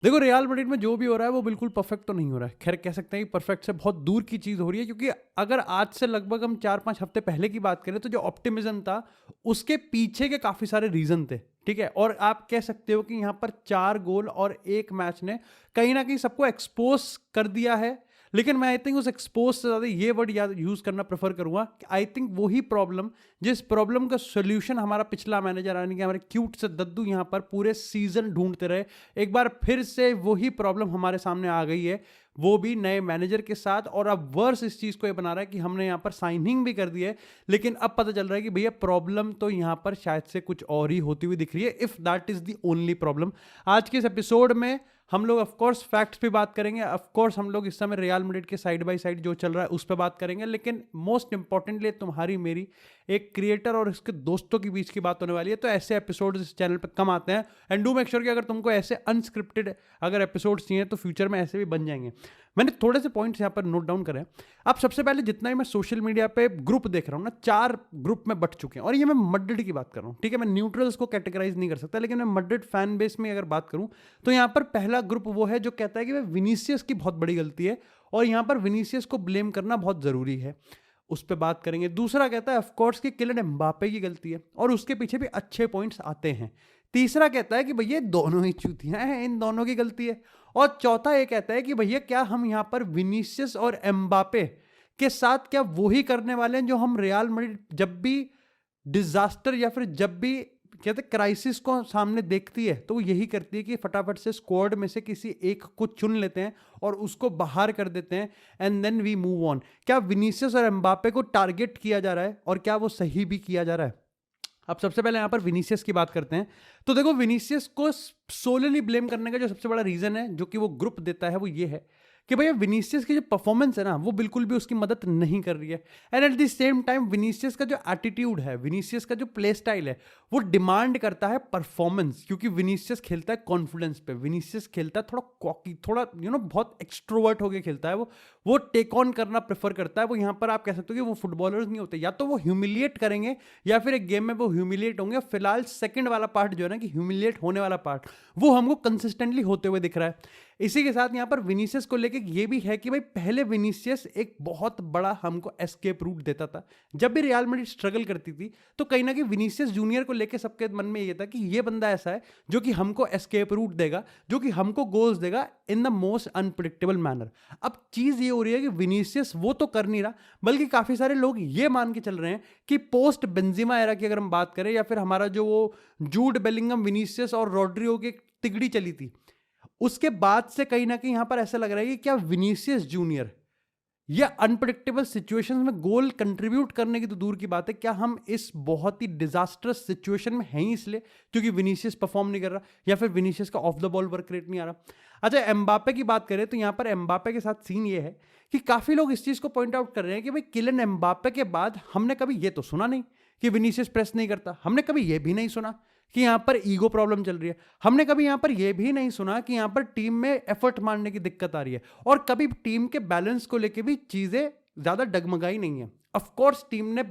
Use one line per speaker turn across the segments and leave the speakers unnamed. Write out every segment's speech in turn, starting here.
देखो real Madrid में जो भी हो रहा है वो बिल्कुल परफेक्ट तो नहीं हो रहा है। खैर कह सकते हैं कि परफेक्ट से बहुत दूर की चीज़ हो रही है, क्योंकि अगर आज से लगभग हम 4-5 हफ्ते पहले की बात करें तो जो ऑप्टिमिज्म था उसके पीछे के काफ़ी सारे रीज़न थे, ठीक है? और आप कह सकते हो कि यहाँ पर 4 गोल और 1 मैच ने कहीं न कहीं सबको एक्सपोज़ कर दिया है। लेकिन मैं आई थिंक उस एक्सपोज़ से ज़्यादा ये वर्ड याद यूज़ करना प्रेफ़र करूँगा कि आई थिंक वही प्रॉब्लम, जिस प्रॉब्लम का सॉल्यूशन हमारा पिछला मैनेजर यानी कि हमारे क्यूट से दद्दू यहाँ पर पूरे सीज़न ढूँढते रहे, एक बार फिर से वही प्रॉब्लम हमारे सामने आ गई है, वो भी नए मैनेजर के साथ। और अब वर्स इस चीज़ को ये बना रहा है कि हमने यहाँ पर साइनिंग भी कर दी है, लेकिन अब पता चल रहा है कि भैया प्रॉब्लम तो यहाँ पर शायद से कुछ और ही होती हुई दिख रही है, if that is the only problem. आज के इस एपिसोड में हम लोग ऑफ कोर्स फैक्ट्स पे बात करेंगे, ऑफ कोर्स हम लोग इस समय रियल मैड्रिड के साइड बाय साइड जो चल रहा है उस पे बात करेंगे, लेकिन मोस्ट इंपॉर्टेंटली तुम्हारी मेरी एक क्रिएटर और इसके दोस्तों के बीच की बात होने वाली है। तो ऐसे एपिसोड इस चैनल पे कम आते हैं, एंड डू मेक श्योर कि अगर तुमको ऐसे अनस्क्रिप्टेड अगर एपिसोड्स चाहिए तो फ्यूचर में ऐसे भी बन जाएंगे। मैंने थोड़े से पॉइंट्स यहाँ पर नोट डाउन करे हैं। अब सबसे पहले जितना ही मैं सोशल मीडिया पे ग्रुप देख रहा हूँ ना, 4 ग्रुप में बट चुके हैं, और ये मैं मैड्रिड की बात कर रहा हूँ, ठीक है? मैं न्यूट्रल्स को कैटेगराइज नहीं कर सकता, लेकिन मैं मैड्रिड फैन बेस में अगर बात करूँ तो यहाँ पर पहला ग्रुप वो है जो कहता है कि विनीसियस की बहुत बड़ी गलती है और यहाँ पर विनीसियस को ब्लेम करना बहुत जरूरी है, उस पर बात करेंगे। दूसरा कहता है ऑफ कोर्स कि किलियन एम्बापे की गलती है और उसके पीछे भी अच्छे पॉइंट्स आते हैं। तीसरा कहता है कि भैया दोनों ही चूतियां हैं, इन दोनों की गलती है। और चौथा ये कहता है कि भैया क्या हम यहाँ पर विनीसियस और एम्बापे के साथ क्या वही करने वाले हैं जो हम रियल मैड्रिड जब भी डिजास्टर या फिर जब भी कहते क्राइसिस को सामने देखती है तो वो यही करती है कि फटाफट से स्क्वाड में से किसी एक को चुन लेते हैं और उसको बाहर कर देते हैं, and then we move on. क्या विनीसियस और एम्बापे को टारगेट किया जा रहा है और क्या वो सही भी किया जा रहा है? अब सबसे पहले यहाँ पर विनीसियस की बात करते हैं। तो देखो विनीसियस को सोलली ब्लेम करने का जो सबसे बड़ा रीजन है जो कि वो ग्रुप देता है वो ये है कि भैया विनीसियस की जो परफॉर्मेंस है ना वो बिल्कुल भी उसकी मदद नहीं कर रही है। And at the same time Vinicius का जो एटीट्यूड है, विनीसियस का जो प्ले स्टाइल है, वो डिमांड करता है परफॉर्मेंस, क्योंकि विनीसियस खेलता है कॉन्फिडेंस पे, विनीसियस खेलता है थोड़ा कॉकी, थोड़ा बहुत एक्सट्रोवर्ट होकर खेलता है, वो टेक ऑन करना प्रेफर करता है। वो यहाँ पर आप कह सकते हो कि वो फुटबॉलर्स नहीं होते, या तो वो ह्यूमिलिएट करेंगे या फिर एक गेम में वो ह्यूमिलिएट होंगे। फिलहाल सेकंड वाला पार्ट जो है ना कि ह्यूमिलिएट होने वाला पार्ट, वो हमको कंसिस्टेंटली होते हुए दिख रहा है। इसी के साथ यहाँ पर विनीसियस को लेके ये भी है कि भाई पहले विनीसियस एक बहुत बड़ा हमको एस्केप रूट देता था। जब भी रियल मैड्रिड स्ट्रगल करती थी तो कहीं ना कहीं विनीसियस जूनियर को लेके सबके मन में ये था कि ये बंदा ऐसा है जो कि हमको एस्केप रूट देगा, जो कि हमको गोल्स देगा in the most unpredictable manner. अब चीज ये हो रही है कि विनीसियस वो तो कर नहीं रहा, बल्कि काफी सारे लोग ये मान के चल रहे हैं कि पोस्ट बेंजिमा एरा की अगर हम बात करें, या फिर हमारा जो वो जूड बेलिंगम विनीसियस और रॉड्रिगो की तिगड़ी चली थी, उसके बाद से कहीं ना कहीं यहां पर ऐसा लग रहा है कि क्या विनीसियस जूनियर या अनप्रेडिक्टेबल सिचुएशंस में गोल कंट्रीब्यूट करने की तो दूर की बात है, क्या हम इस बहुत ही डिजास्टरस सिचुएशन में हैं इसलिए क्योंकि विनीसियस परफॉर्म नहीं कर रहा, या फिर विनीसियस का of the ball work rate नहीं आ रहा? अच्छा, एम्बापे की बात करें तो यहां पर एम्बापे के साथ सीन ये है कि काफी लोग इस चीज को पॉइंट आउट कर रहे हैं कि भाई किलियन एम्बापे के बाद हमने कभी ये तो सुना नहीं कि विनीसियस प्रेस नहीं करता, हमने कभी ये भी नहीं सुना कि यहां पर ईगो प्रॉब्लम चल रही है, हमने कभी यहां पर यह भी नहीं सुना कि यहां पर टीम में एफर्ट मारने की दिक्कत आ रही है, और कभी टीम के बैलेंस को लेके भी चीजें ज्यादा डगमगाई नहीं है। ऑफ कोर्स टीम ने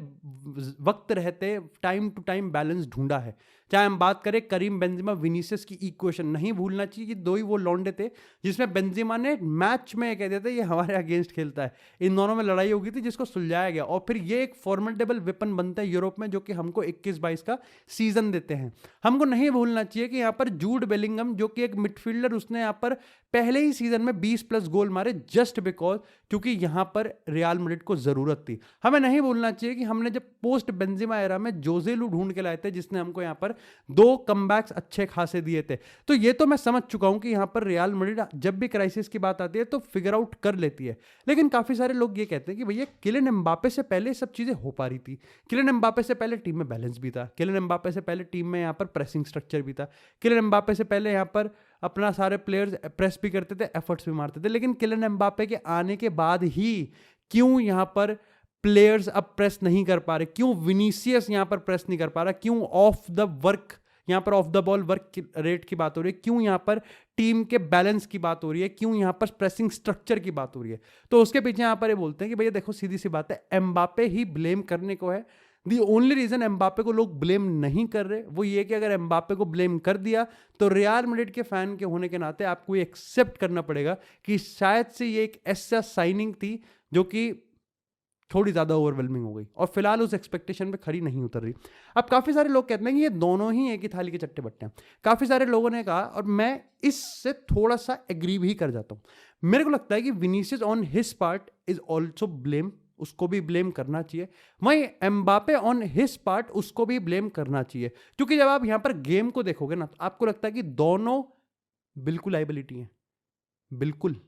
वक्त रहते टाइम टू टाइम बैलेंस ढूंढा है, चाहे हम बात करें करीम बेंजिमा विनीसियस की इक्वेशन, नहीं भूलना चाहिए कि दो ही वो लौंडे थे जिसमें बेंजिमा ने मैच में कह देते ये हमारे अगेंस्ट खेलता है, इन दोनों में लड़ाई हो गई थी जिसको सुलझाया गया, और फिर ये एक फॉर्मेडेबल वेपन बनता है यूरोप में जो कि हमको 21-22 का सीजन देते हैं। हमको नहीं भूलना चाहिए कि यहाँ पर जूड बेलिंगम जो कि एक मिडफील्डर, उसने यहाँ पर पहले ही सीजन में 20+ गोल मारे जस्ट बिकॉज क्योंकि यहाँ पर रियल मैड्रिड को जरूरत थी। हमें नहीं भूलना चाहिए कि हमने जब पोस्ट बेंजिमा एरा में जोजेलू ढूंढ के लाए थे जिसने हमको यहाँ पर 2 कमबैक्स अच्छे खासे दिए थे, तो ये तो मैं समझ चुका हूं कि यहाँ पर रियल मैड्रिड जब भी क्राइसिस की बात आती है तो फिगर आउट कर लेती है। लेकिन काफी सारे लोग ये कहते हैं कि भैया किलियन एम्बापे से पहले सब चीजें हो पा रही थी, किलियन एम्बापे से पहले टीम में बैलेंस भी था, किलियन एम्बापे से पहले टीम में यहाँ पर प्रेसिंग स्ट्रक्चर भी था, किलियन एम्बापे से पहले यहाँ पर अपना सारे प्लेयर्स प्रेस भी करते थे, एफर्ट्स भी मारते थे। लेकिन किलियन एम्बापे के आने के बाद ही क्यों यहाँ पर प्लेयर्स अब प्रेस नहीं कर पा रहे, क्यों विनीसियस यहाँ पर प्रेस नहीं कर पा रहा, क्यों ऑफ द वर्क यहाँ पर of the ball work rate की बात हो रही है, क्यों यहाँ पर टीम के बैलेंस की बात हो रही है, क्यों यहाँ पर प्रेसिंग स्ट्रक्चर की बात हो रही है? तो उसके पीछे यहाँ पर ये बोलते हैं कि भैया देखो सीधी सी बात है, एम्बापे ही ब्लेम करने को है। दी ओनली रीजन एम्बापे को लोग ब्लेम नहीं कर रहे वो ये कि अगर एम्बापे को ब्लेम कर दिया तो रियल मैड्रिड के फैन के होने के नाते आपको ये एक्सेप्ट करना पड़ेगा कि शायद से ये एक ऐसा साइनिंग थी जो कि थोड़ी ज़्यादा ओवरवेलमिंग हो गई और फिलहाल उस एक्सपेक्टेशन पे खरी नहीं उतर रही। अब काफ़ी सारे लोग कहते हैं कि ये दोनों ही एक ही थाली के चट्टे बट्टे हैं। काफ़ी सारे लोगों ने कहा और मैं इससे थोड़ा सा एग्री भी कर जाता हूँ। मेरे को लगता है कि Vinicius on his part is also blame, उसको भी ब्लेम करना चाहिए। वहीं एम्बापे ऑन हिज पार्ट उसको भी ब्लेम करना चाहिए, क्योंकि जब आप यहाँ पर गेम को देखोगे ना तो आपको लगता है कि दोनों बिल्कुल लाइबिलिटी हैं। बिल्कुल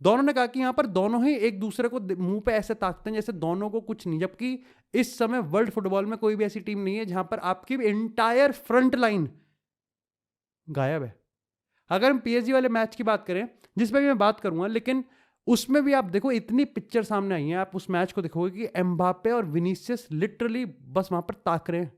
दोनों ने कहा कि यहां पर दोनों ही एक दूसरे को मुंह पे ऐसे ताकते हैं जैसे दोनों को कुछ नहीं, जबकि इस समय वर्ल्ड फुटबॉल में कोई भी ऐसी टीम नहीं है जहां पर आपकी एंटायर फ्रंट लाइन गायब है। अगर हम पीएसजी वाले मैच की बात करें जिसमें भी मैं बात करूंगा, लेकिन उसमें भी आप देखो इतनी पिक्चर सामने आई है, आप उस मैच को देखोगे कि एम्बापे और विनीसियस लिटरली बस वहां पर ताक रहे हैं,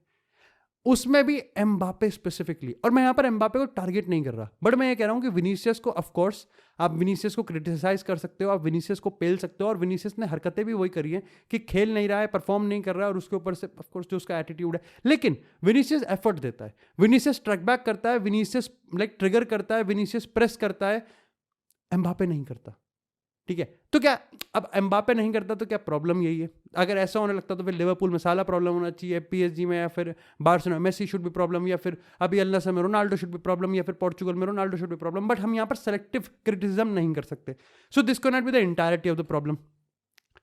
उसमें भी एम्बापे स्पेसिफिकली। और मैं यहां पर एम्बापे को टारगेट नहीं कर रहा, बट मैं ये कह रहा हूं कि विनीसियस को ऑफ कोर्स आप विनीसियस को क्रिटिसाइज कर सकते हो, आप विनीसियस को पेल सकते हो, और विनीसियस ने हरकतें भी वही करी हैं कि खेल नहीं रहा है, परफॉर्म नहीं कर रहा है, और उसके ऊपर से ऑफ कोर्स जो उसका एटीट्यूड है, लेकिन विनीसियस एफर्ट देता है, विनीसियस ट्रैक बैक करता है, विनीसियस लाइक ट्रिगर करता है, विनीसियस प्रेस करता है, एम्बापे नहीं करता। ठीक है, तो क्या अब एम्बापे नहीं करता तो क्या प्रॉब्लम यही है? अगर ऐसा होने लगता तो फिर लिवरपूल में साला प्रॉब्लम होना चाहिए, पीएसजी में या फिर Barcelona Messi should be problem, या फिर अभी अल नसर में रोनाल्डो शुड बी प्रॉब्लम, या फिर पोर्चुगल में Ronaldo should be problem. But हम यहाँ पर सेलेक्टिव क्रिटिसिज्म नहीं कर सकते। So this can not be the entirety of the problem.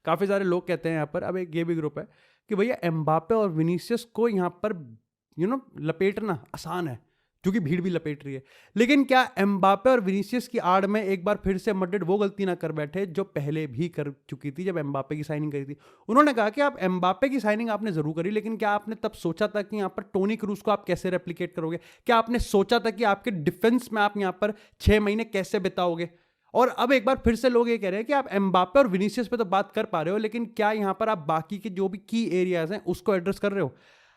काफ़ी सारे लोग कहते हैं यहाँ पर, अब एक ये भी ग्रुप है कि भैया एम्बापे और विनीसियस को यहाँ पर लपेटना आसान है क्योंकि भीड़ भी लपेट रही है, लेकिन क्या एम्बापे और विनीसियस की आड़ में एक बार फिर से मैड्रिड वो गलती ना कर बैठे जो पहले भी कर चुकी थी जब एम्बापे की साइनिंग करी थी? उन्होंने कहा कि आप एम्बापे की साइनिंग आपने जरूर करी, लेकिन क्या आपने तब सोचा था कि यहाँ पर टोनी क्रूज को आप कैसे रेप्लिकेट करोगे? क्या आपने सोचा था कि आपके डिफेंस में आप यहाँ पर 6 महीने कैसे बिताओगे? और अब एक बार फिर से लोग ये कह रहे हैं कि आप एम्बापे और विनीसियस पे तो बात कर पा रहे हो, लेकिन क्या यहाँ पर आप बाकी के जो भी की एरियाज हैं उसको एड्रेस कर रहे हो?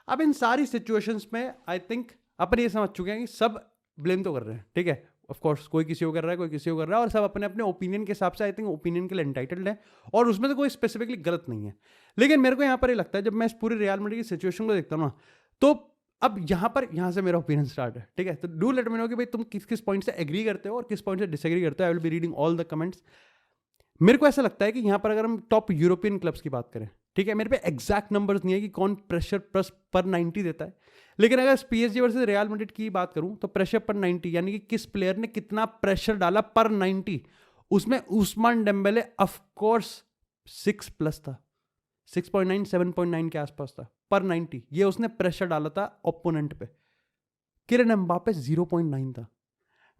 अब इन सारी सिचुएशंस में आई थिंक अपन ये समझ चुके हैं कि सब ब्लेम तो कर रहे हैं, ठीक है, ऑफ कोर्स कोई किसी को कर रहा है, कोई किसी को कर रहा है, और सब अपने अपने ओपिनियन के हिसाब से आई थिंक ओपिनियन के लिए एंटाइटल्ड है, और उसमें तो कोई स्पेसिफिकली गलत नहीं है। लेकिन मेरे को यहाँ पर ये लगता है जब मैं इस पूरी रियल मैड्रिड की सिचुएशन को देखता हूँ ना, तो अब यहाँ से मेरा ओपिनियन स्टार्ट है, ठीक है? तो डू लेट मी नो कि भाई तुम किस किस पॉइंट से एग्री करते हो और किस पॉइंट से डिसएग्री करते हो। I will be reading all the comments. मेरे को ऐसा लगता है कि यहाँ पर अगर हम टॉप यूरोपियन क्लब्स की बात करें, ठीक है, मेरे पे एग्जैक्ट नंबर्स नहीं है कि कौन प्रेशर प्लस पर 90 देता है, लेकिन अगर पीएसजी वर्सेस रियल मैड्रिड की बात करूं तो प्रेशर पर 90 यानी कि किस प्लेयर ने कितना प्रेशर डाला पर 90, उसमें उस्मान डेम्बेले ऑफ कोर्स 6+ था, 6.9 7.9 के आसपास था पर 90, ये उसने प्रेशर डाला था ओपोनेंट पे। किलियन एम्बापे 0.9 था,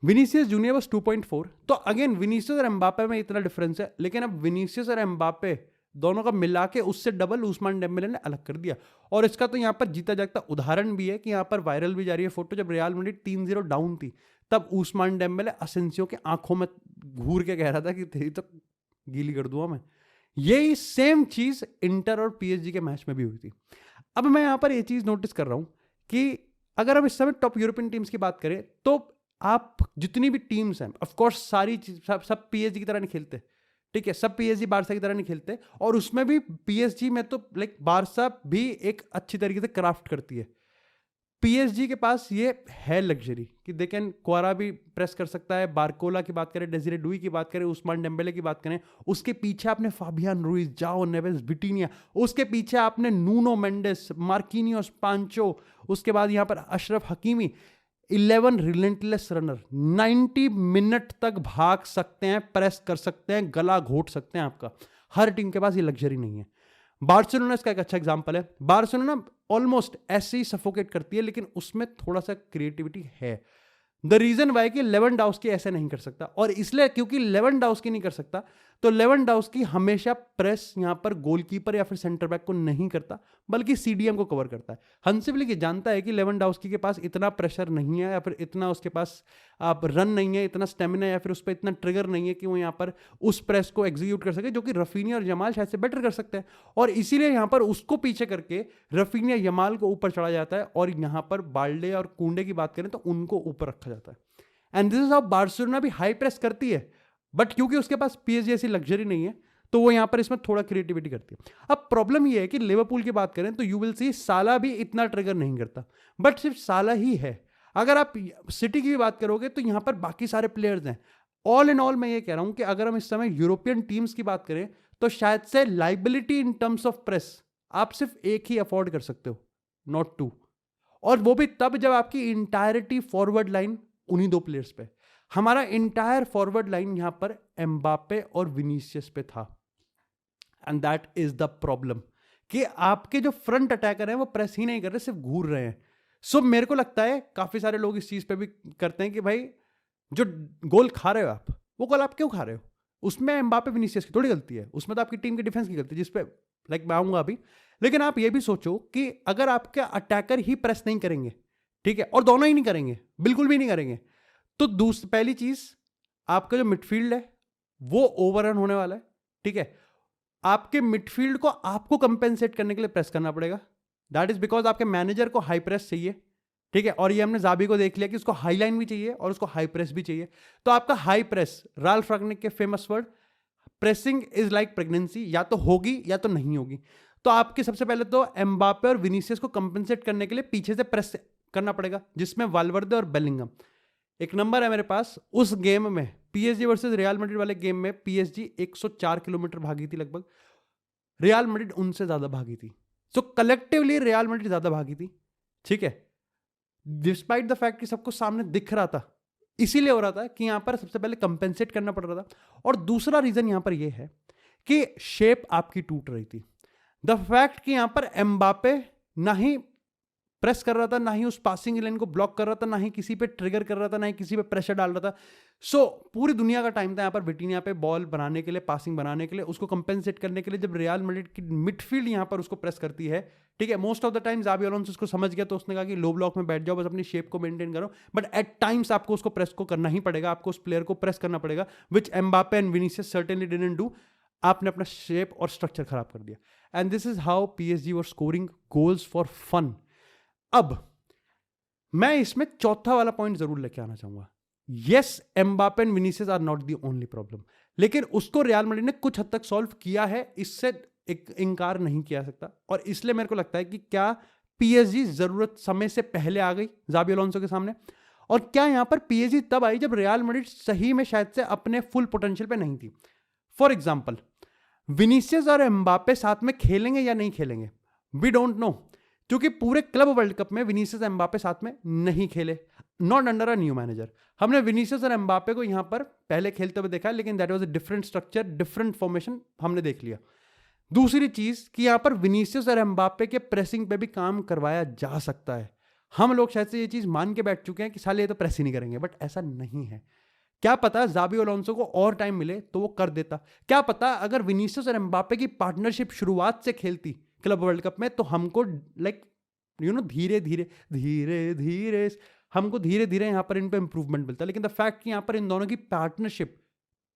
विनीसियस जूनियर बस 2.4। तो अगेन विनीसियस और एम्बापे में इतना डिफरेंस है, लेकिन अब विनीसियस और एम्बापे दोनों का मिला के उससे डबल उस्मान डेम्बेले ने अलग कर दिया। और इसका तो यहाँ पर जीता जागता उदाहरण भी है कि यहाँ पर वायरल भी जा रही है फोटो, जब रियल मैड्रिड 3-0 डाउन थी तब उस्मान डेम्बेले असेंसियो के आंखों में घूर के कह रहा था कि तेरी तो गीली कर दूंगा मैं। यही सेम चीज इंटर और पीएसजी के मैच में भी हुई थी। अब मैं यहाँ पर ये चीज नोटिस कर रहा हूं कि अगर हम इस समय टॉप यूरोपियन टीम्स की बात करें तो आप जितनी भी टीम्स हैं ऑफ कोर्स सारी सब पीएसजी की तरह नहीं खेलते, ठीक है, सब पीएसजी बारसा की तरह नहीं खेलते, और उसमें भी पीएसजी में तो लाइक बारसा भी एक अच्छी तरीके से क्राफ्ट करती है। पीएसजी के पास ये है लग्जरी कि दे कैन क्वारा भी प्रेस कर सकता है, बारकोला की बात करें, डेजिरे डुई की बात करें, उस्मान डेम्बेले की बात करें, उसके पीछे आपने फाबियान रुइज, जाओ नेवेस, विटिनिया, उसके पीछे आपने नूनो मेंडेस, मार्किनियोस, पांचो, उसके बाद यहाँ पर Ashraf Hakimi. 11 relentless runner 90 minute तक भाग सकते हैं, प्रेस कर सकते हैं, गला घोट सकते हैं आपका। हर टीम के पास ये लग्जरी नहीं है। बार्सिलोना इसका एक अच्छा एग्जांपल है। बार्सिलोना ऑलमोस्ट ऐसे ही सफोकेट करती है, लेकिन उसमें थोड़ा सा क्रिएटिविटी है। द रीजन वाई कि लेवेंडोव्स्की ऐसे नहीं कर सकता, और इसलिए क्योंकि लेवेंडोव्स्की नहीं कर सकता तो लेवेंडोव्स्की हमेशा प्रेस यहां पर गोलकीपर या फिर सेंटर बैक को नहीं करता, बल्कि सीडीएम को कवर करता है। हंसी फ्लिक ये जानता है कि लेवेंडोव्स्की के पास इतना प्रेशर नहीं है, या फिर इतना उसके पास आप रन नहीं है, इतना स्टेमिना, या फिर उस पर इतना ट्रिगर नहीं है कि वो यहाँ पर उस प्रेस को एग्जीक्यूट कर सके, जो कि रफीनिया और जमाल शायद से बेटर कर सकते हैं। और इसीलिए यहाँ पर उसको पीछे करके रफीनिया यमाल को ऊपर चढ़ा जाता है, और यहाँ पर बाल्डे और कुंडे की बात करें तो उनको ऊपर रखा जाता है। And this is how Barcelona भी हाई प्रेस करती है, बट क्योंकि उसके पास पीएसजी ऐसी लग्जरी नहीं है, तो वो यहाँ पर इसमें थोड़ा क्रिएटिविटी करती है। अब प्रॉब्लम ये है कि लिवरपूल की बात करें तो यू विल सी साला भी इतना ट्रिगर नहीं करता, बट सिर्फ साला ही है। अगर आप सिटी की भी बात करोगे तो यहाँ पर बाकी सारे प्लेयर्स हैं। ऑल इन ऑल मैं ये कह रहा हूँ कि अगर हम इस समय यूरोपियन टीम्स की बात करें तो शायद से liability in terms of press आप सिर्फ एक ही अफोर्ड कर सकते हो, नॉट टू, और वो भी तब जब आपकी इंटायरिटी फॉरवर्ड लाइन उन्हीं दो प्लेयर्स पे। हमारा इंटायर फॉरवर्ड लाइन यहां पर एम्बापे और विनीसियस पे था, and that is the problem कि आपके जो फ्रंट अटैकर हैं वो प्रेस ही नहीं कर रहे, सिर्फ घूर रहे हैं। सो मेरे को लगता है काफी सारे लोग इस चीज पे भी करते हैं कि भाई जो गोल खा रहे हो आप, वो गोल आप क्यों खा रहे हो? उसमें एम्बापे विनीसियस की थोड़ी गलती है, उसमें तो आपकी टीम की डिफेंस की गलती है, जिसपे लाइक मैं आऊंगा अभी। लेकिन आप ये भी सोचो कि अगर आपके अटैकर ही प्रेस नहीं करेंगे, ठीक है, और दोनों ही नहीं करेंगे, बिल्कुल भी नहीं करेंगे, तो पहली चीज आपका जो मिडफील्ड है वो ओवररन होने वाला है, ठीक है। आपके मिडफील्ड को आपको कंपेंसेट करने के लिए प्रेस करना पड़ेगा। दैट इज बिकॉज आपके मैनेजर को हाई प्रेस चाहिए, ठीक है, और ये हमने जाबी को देख लिया कि उसको हाई लाइन भी चाहिए और उसको हाई प्रेस भी चाहिए। तो आपका हाई प्रेस, राल्फ रैंगनिक के famous word, pressing is like pregnancy, या तो होगी या तो नहीं होगी। तो आपके सबसे पहले तो एम्बापे और विनीसियस को कंपेंसेट करने के लिए पीछे से प्रेस करना पड़ेगा, जिसमें वाल्वर्दे और बेलिंगम। एक नंबर है मेरे पास उस गेम में, पीएसजी वर्सेस रियल मैड्रिड वाले गेम में पीएसजी 104 किलोमीटर भागी थी लगभग, रियल मैड्रिड उनसे ज्यादा भागी थी। सो कलेक्टिवली रियल मैड्रिड ज्यादा भागी थी, ठीक है, डिस्पाइट द फैक्ट कि सबको सामने दिख रहा था। इसीलिए हो रहा था कि यहां पर सबसे पहले कंपेंसेट करना पड़ रहा था। और दूसरा रीजन यहां पर यह है कि शेप आपकी टूट रही थी। द फैक्ट कि यहां पर एम्बापे ना ही प्रेस कर रहा था, ना ही उस पासिंग लाइन को ब्लॉक कर रहा था, ना ही किसी पे ट्रिगर कर रहा था, ना ही किसी पे प्रेशर डाल रहा था। सो पूरी दुनिया का टाइम था यहाँ पर विटिनिया पे बॉल बनाने के लिए, पासिंग बनाने के लिए, उसको कंपेंसेट करने के लिए। जब रियल मैड्रिड की मिडफील्ड यहाँ पर उसको प्रेस करती है, ठीक है, most of the time Xabi Alonso उसको समझ गया, तो उसने कहा कि लो ब्लॉक में बैठ जाओ, बस अपनी शेप को मेंटेन करो। बट एट टाइम्स आपको उसको प्रेस को करना ही पड़ेगा, आपको उस प्लेयर को प्रेस करना पड़ेगा, which Mbappe and Vinicius certainly didn't do. आपने अपना शेप और स्ट्रक्चर खराब कर दिया, and this is how PSG were scoring goals for fun. अब मैं इसमें चौथा वाला पॉइंट जरूर लेके आना चाहूंगा। Yes, Mbappe and Vinicius are not the only problem, लेकिन उसको रियल मैड्रिड ने कुछ हद तक सॉल्व किया है, इससे इनकार नहीं किया सकता। और इसलिए मेरे को लगता है कि क्या पीएसजी जरूरत समय से पहले आ गई जाबी अलोंसो के सामने, और क्या यहां पर पीएसजी तब आई जब रियल मैड्रिड सही में शायद से अपने फुल पोटेंशियल पे नहीं थी। फॉर एग्जाम्पल, विनीसियस और एम्बापे साथ में खेलेंगे या नहीं खेलेंगे, वी डोंट नो, क्योंकि पूरे क्लब वर्ल्ड कप में विनीसियस एम्बापे साथ में नहीं खेले, not under a new manager. हमने विनीसियस और एम्बापे को यहां पर पहले खेलते हुए देखा, लेकिन that was a different structure, different formation, हमने देख लिया। दूसरी चीज कि यहां पर विनीसियस और एम्बापे के प्रेसिंग पे भी काम करवाया जा सकता है। हम लोग शायद से ये चीज मान के बैठ चुके हैं कि साले ये तो प्रेस ही नहीं करेंगे, बट ऐसा नहीं है। क्या पता जाबी अलोंसो को और टाइम मिले तो वो कर देता। क्या पता अगर विनीसियस और एम्बापे की पार्टनरशिप शुरुआत से खेलती क्लब वर्ल्ड कप में, तो हमको लाइक धीरे धीरे धीरे धीरे हमको धीरे धीरे यहां पर इन पे इंप्रूवमेंट मिलता है। लेकिन द फैक्ट कि यहां पर इन दोनों की पार्टनरशिप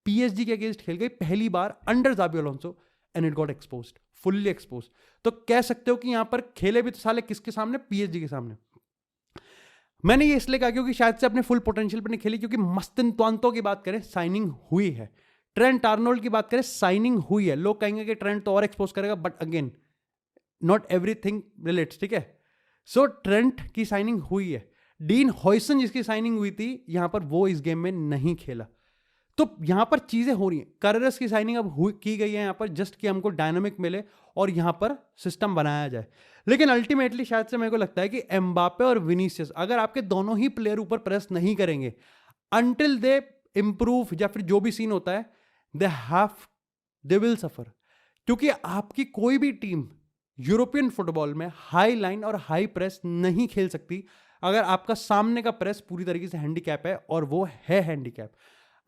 पीएसजी के अगेंस्ट खेल गई पहली बार under Xabi Alonso, and it got exposed, fully exposed. तो कह सकते हो कि यहां पर खेले भी तो साले किसके सामने, पीएसजी के सामने। मैंने ये इसलिए कहा क्योंकि शायद से अपने फुल पोटेंशियल पर नहीं खेली, क्योंकि मस्तिनत्वांतो की बात करें साइनिंग हुई है, ट्रेंट आर्नोल्ड की बात करें साइनिंग हुई है। लोग कहेंगे कि ट्रेंट तो और एक्सपोज करेगा, but again not everything relates, ठीक है। सो ट्रेंट की साइनिंग हुई है, डीन हॉयसन जिसकी साइनिंग हुई थी यहां पर वो इस गेम में नहीं खेला। तो यहां पर चीजें हो रही हैं। कररस की साइनिंग अब की गई है यहां पर जस्ट कि हमको डायनामिक मिले और यहां पर सिस्टम बनाया जाए। लेकिन अल्टीमेटली शायद से मेरे को लगता है कि एम्बापे और विनीसियस, अगर आपके दोनों ही प्लेयर ऊपर प्रेस नहीं करेंगे अंटिल दे इंप्रूव, या फिर जो भी सीन होता है, दे विल सफर। क्योंकि आपकी कोई भी टीम यूरोपियन फुटबॉल में हाई लाइन और हाई प्रेस नहीं खेल सकती अगर आपका सामने का प्रेस पूरी तरीके से हैंडीकैप है, और वो है handicap.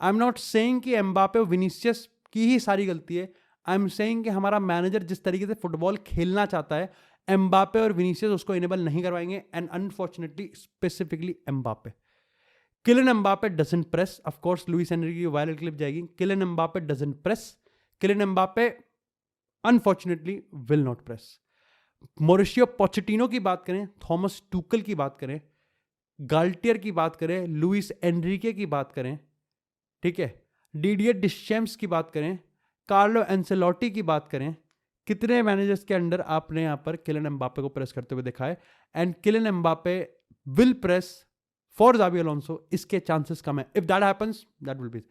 I am not saying कि एम्बापे और विनीसियस की ही सारी गलती है, आई एम सेइंग कि हमारा मैनेजर जिस तरीके से फुटबॉल खेलना चाहता है, एम्बापे और विनीसियस उसको इनेबल नहीं करवाएंगे, and unfortunately specifically Mbappe. Kylian Mbappe doesn't press, of course Luis Enrique की वायरल क्लिप जाएगी, Kylian Mbappe doesn't press, Kylian Mbappe unfortunately will not press. Mauricio Pochettino की बात करें, थॉमस टूकल की बात करें, गाल्टियर की बात करें, लुइस एनरिके की बात करें, ठीक है, डीडियर डिशेम्स की बात करें, कार्लो एंसेलोटी की बात करें, कितने मैनेजर्स के अंडर आपने यहाँ पर किलियन एम्बापे को प्रेस करते हुए देखा है? And Kylian Mbappe will press for Xabi Alonso, इसके चांसेस कम है. If that happens, that will be.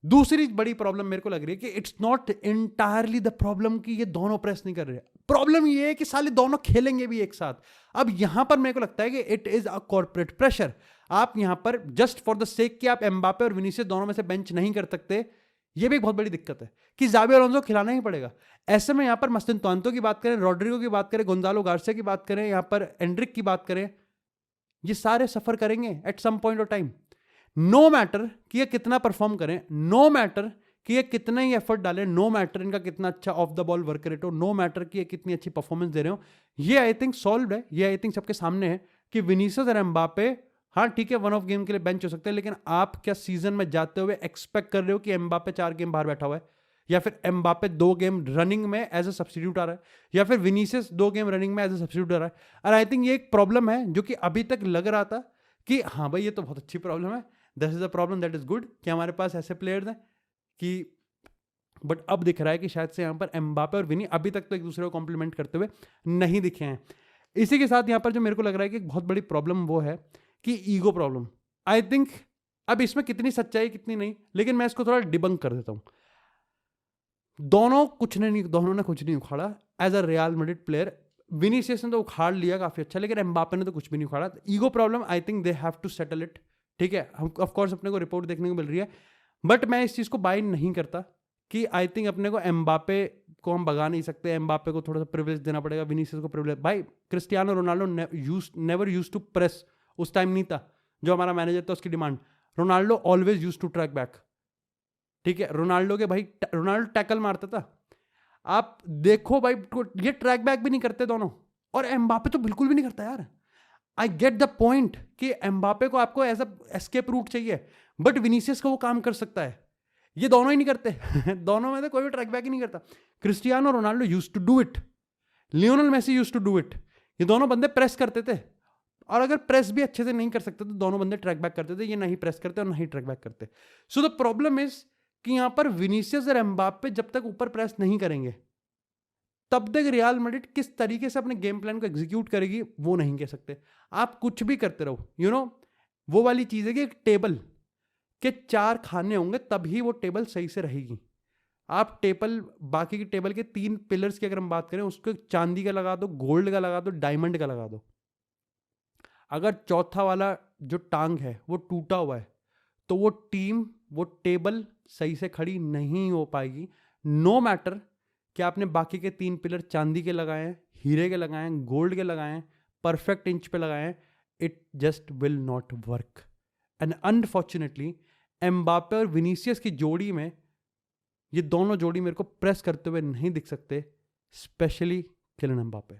दूसरी बड़ी प्रॉब्लम मेरे को लग रही है कि it's not entirely the problem कि ये दोनों प्रेस नहीं कर रहे. प्रॉब्लम ये है कि साले दोनों खेलेंगे भी एक साथ. अब यहां पर मेरे को लगता है कि it is a corporate pressure. आप यहां पर जस्ट फॉर द सेक कि आप एम्बापे और विनीसियस दोनों में से बेंच नहीं कर सकते, ये भी एक बहुत बड़ी दिक्कत है कि ज़ाबी अलोंसो खिलाना ही पड़ेगा. ऐसे में यहां पर मस्तिन तोंतो की बात करें, रॉड्रिगो की बात करें, गोंजालो गार्सिया की बात करें, यहां पर एंड्रिक की बात करें, ये सारे सफर करेंगे at some point of time. No matter कि ये कितना परफॉर्म करें, नो मैटर कि ये कितना ही एफर्ट डालें, नो मैटर इनका कितना अच्छा of the ball work rate हो, नो मैटर कि ये कितनी अच्छी परफॉर्मेंस दे रहे हो. ये आई थिंक सॉल्व है. ये आई थिंक सबके सामने है कि विनीसियस और एम्बापे, हाँ ठीक है, वन ऑफ गेम के लिए बेंच हो सकते हैं, लेकिन आप क्या सीजन में जाते हुए एक्सपेक्ट कर रहे हो कि एम्बापे 4 गेम बाहर बैठा हुआ है, या फिर एम्बापे 2 गेम रनिंग में एज ए सब्स्टिट्यूट आ रहा है, या फिर विनीसियस 2 गेम रनिंग में एज ए सब्स्टिट्यूट आ रहा है? और आई थिंक ये एक प्रॉब्लम है जो कि अभी तक लग रहा था कि हाँ भाई ये तो बहुत अच्छी प्रॉब्लम है, this is a problem that is good कि हमारे पास ऐसे प्लेयर्स हैं कि, बट अब दिख रहा है कि शायद से यहाँ पर एम्बापे और विनी अभी तक तो एक दूसरे को कॉम्प्लीमेंट करते हुए नहीं दिखे हैं. इसी के साथ यहाँ पर जो मेरे को लग रहा है कि एक बहुत बड़ी प्रॉब्लम वो है कि ईगो प्रॉब्लम. आई थिंक अब इसमें कितनी सच्चाई कितनी नहीं, लेकिन मैं इसको थोड़ा डिबंक कर देता हूँ. दोनों ने कुछ नहीं उखाड़ा as a Real Madrid player. Vinicius ने तो उखाड़ लिया काफी अच्छा, लेकिन एम्बापे ने तो कुछ भी नहीं उखाड़ा. Ego problem I think they have to settle it. ठीक है, हम ऑफ कोर्स अपने को रिपोर्ट देखने को मिल रही है, बट मैं इस चीज को बाय नहीं करता कि आई थिंक अपने को एम्बापे को हम भगा नहीं सकते, एम्बापे को थोड़ा सा प्रिविलेज देना पड़ेगा, विनीसियस को प्रिविलेज. भाई Cristiano Ronaldo never used to press. उस टाइम नहीं था, जो हमारा मैनेजर था उसकी demand. Ronaldo always used to track back. ठीक है, रोनाल्डो टैकल मारता था. आप देखो भाई, ये ट्रैक बैक भी नहीं करते दोनों, और एम्बापे तो बिल्कुल भी नहीं करता यार. आई गेट द पॉइंट कि एम्बापे को आपको एज अ एस्केप रूट चाहिए, बट विनीसियस को वो काम कर सकता है. ये दोनों ही नहीं करते. दोनों में से कोई भी ट्रैक बैक ही नहीं करता. Cristiano Ronaldo used to do it, Lionel Messi used to do it. ये दोनों बंदे प्रेस करते थे, और अगर प्रेस भी अच्छे से नहीं कर सकते तो दोनों बंदे ट्रैक बैक करते थे. ये नहीं प्रेस करते और नहीं ट्रैक बैक करते. सो द प्रॉब्लम इज कि यहां पर विनीसियस और एम्बापे जब तक ऊपर प्रेस नहीं करेंगे, तब तक रियल मैड्रिड किस तरीके से अपने गेम प्लान को एग्जीक्यूट करेगी वो नहीं कह सकते. आप कुछ भी करते रहो, यू नो, वो वाली चीज है कि एक टेबल के 4 खाने होंगे तभी वो टेबल सही से रहेगी. आप टेबल, बाकी की टेबल के 3 पिलर्स की अगर हम बात करें, उसको चांदी का लगा दो, गोल्ड का लगा दो, डायमंड का लगा दो. अगर चौथा वाला जो टांग है वो टूटा हुआ है, तो वो टीम, वो टेबल सही से खड़ी नहीं हो पाएगी. नो मैटर कि आपने बाकी के 3 पिलर चांदी के लगाए हैं, हीरे के लगाए हैं, गोल्ड के लगाए हैं, परफेक्ट इंच पे लगाए हैं, it just will not work. And unfortunately Mbappe और विनीसियस की जोड़ी में, ये दोनों जोड़ी मेरे को प्रेस करते हुए नहीं दिख सकते, स्पेशली किलियन एम्बापे.